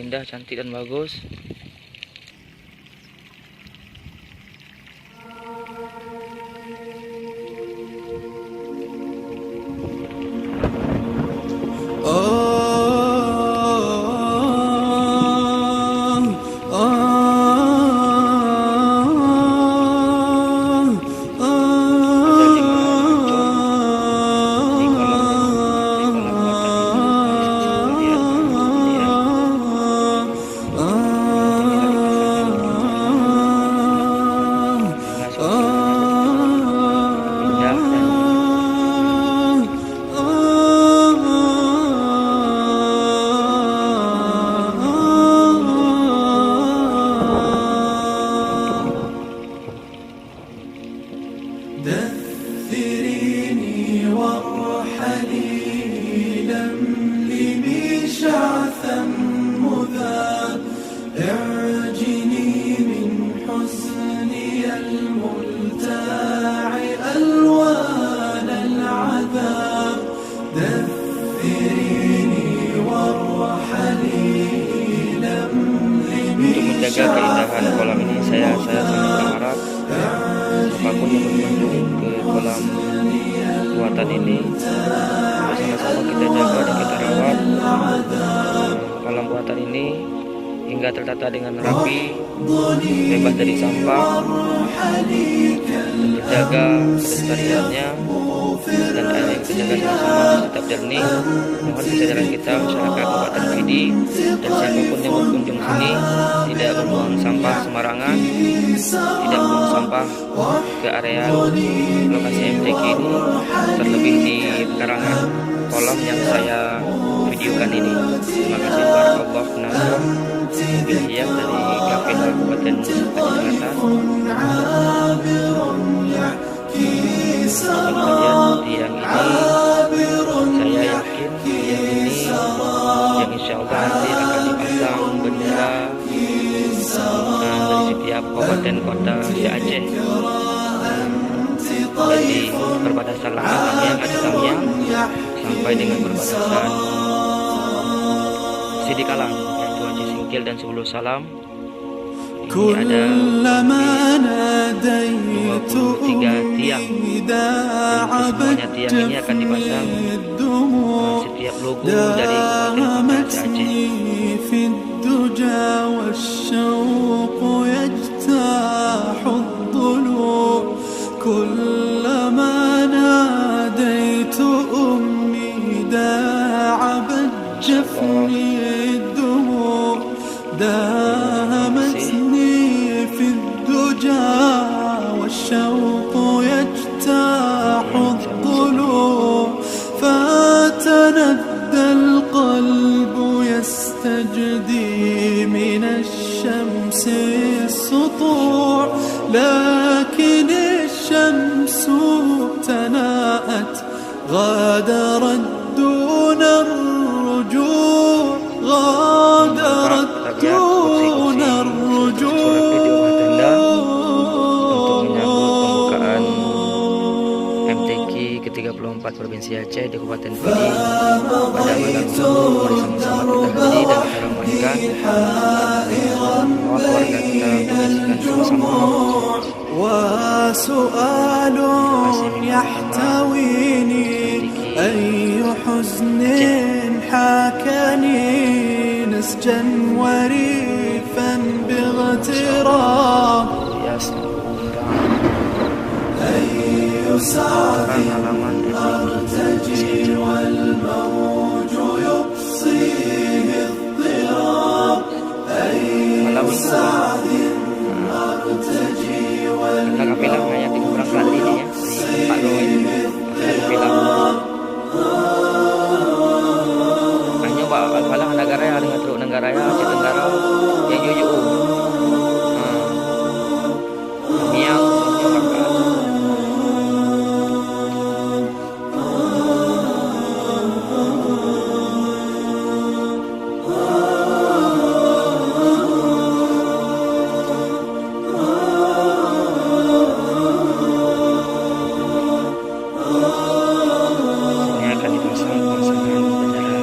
indah, cantik dan bagus. دثريني وارحلي لملمي شعثا مذاب اعجني من حزني الملتاع ألوان العذاب دثريني وارحلي لملمي Untuk menjaga keindahan kolam ini, saya sangat berharap siapapun yang berkunjung ke kolam buatan ini, bersama-sama kita jaga dan kita rawat kolam buatan ini hingga tertata dengan rapi, bebas dari sampah, dan terjaga kelestariannya, dan air yang kita jaga sama-sama tetap jernih. Mohon kesadaran kita masyarakat Kabupaten Pidi dan siapapun yang berkunjung sini tidak membuang sampah sembarangan, tidak membuang sampah ke area lokasi MTQ ini, terlebih di pekarangan kolam yang saya videokan ini. Terima kasih barakallahu fikum. Bilhiyah dari Gapil Kabupaten Aceh Selatan. Tiang ini saya yakin tiang ini yang insya Allah nanti akan dipasang bendera dari setiap kabupaten kota di Aceh, dari perbatasan Langkat Aceh Tamiang sampai dengan perbatasan Sidikalang, yaitu Aceh Singkil dan Sebulu Salam. Ini ada 23 tiang, dan semuanya tiang ini akan dipasang setiap logo dari Kabupaten Kota دامتني في الدجى والشوق يجتاح الضلوع فتندى القلب يستجدي من الشمس السطوع لكن الشمس تناءت غادرت دون الرجوع غادرت دون الرجوع. Untuk menyambut pembukaan MTQ ke-34 Provinsi Aceh di Kabupaten Pidi pada malam itu, mari sama-sama kita hadiri dan kita ramaikan. Warga kita menyaksikan sama-sama. وسؤال يحتويني أي حزن حاكني نسجا وريفا باغتراب أي سعد أرتجي والموج يبصيه اضطراب أي سعد أرتجي Kapilang yang di kurang kali ini ya, di Pak Roy Kapilang. Hanya Kapilang negara yang ada teruk negara ya, Aceh Tenggara yang jujur. Miang akan dipasang pasangan bendera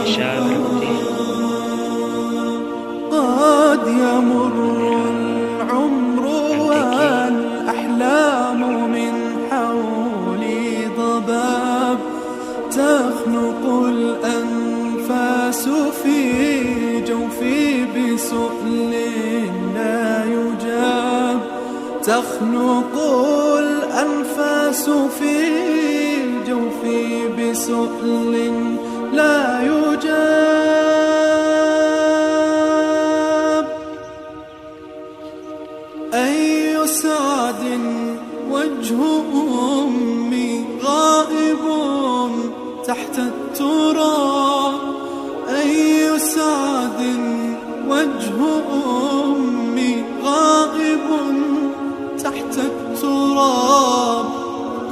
Indonesia جوفي بسؤل لا يجاب، تخنق الأنفاس في جوفي بسؤل لا يجاب. أي سعد وجه أمي غائب تحت التراب، أي سعد وجه أمي غائب تحت التراب.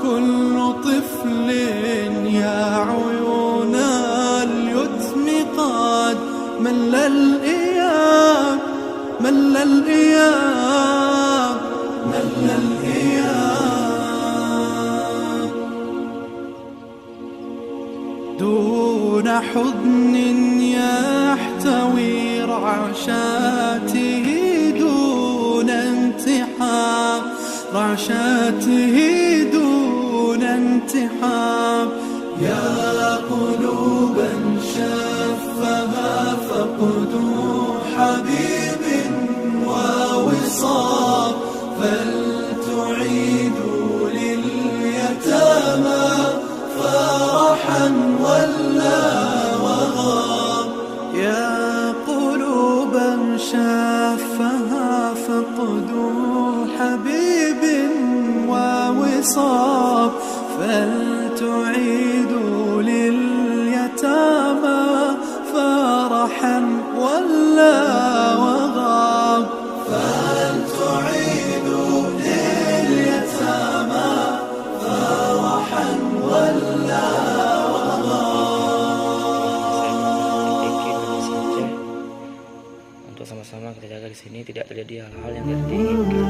كل طفل يا عيون اليتم قد مل الإياب، مل الإياب، مل الإياب. دون حضن يحتوي رعشاته، دون انتحاب رعشاته، دون انتحاب. يا قلوبا شفها فقدوا حبيب ووصاب، فلتعيدوا لليتامى فرحا ولا وغاب. يا قلوبا شفها فقدوا حبيب ووصاب، فلتعيدوا لليتامى فرحا ولا وغاب. فلتعيدوا لليتامى فرحا ولا untuk sama-sama kita jaga di sini tidak terjadi hal-hal yang tidak diinginkan.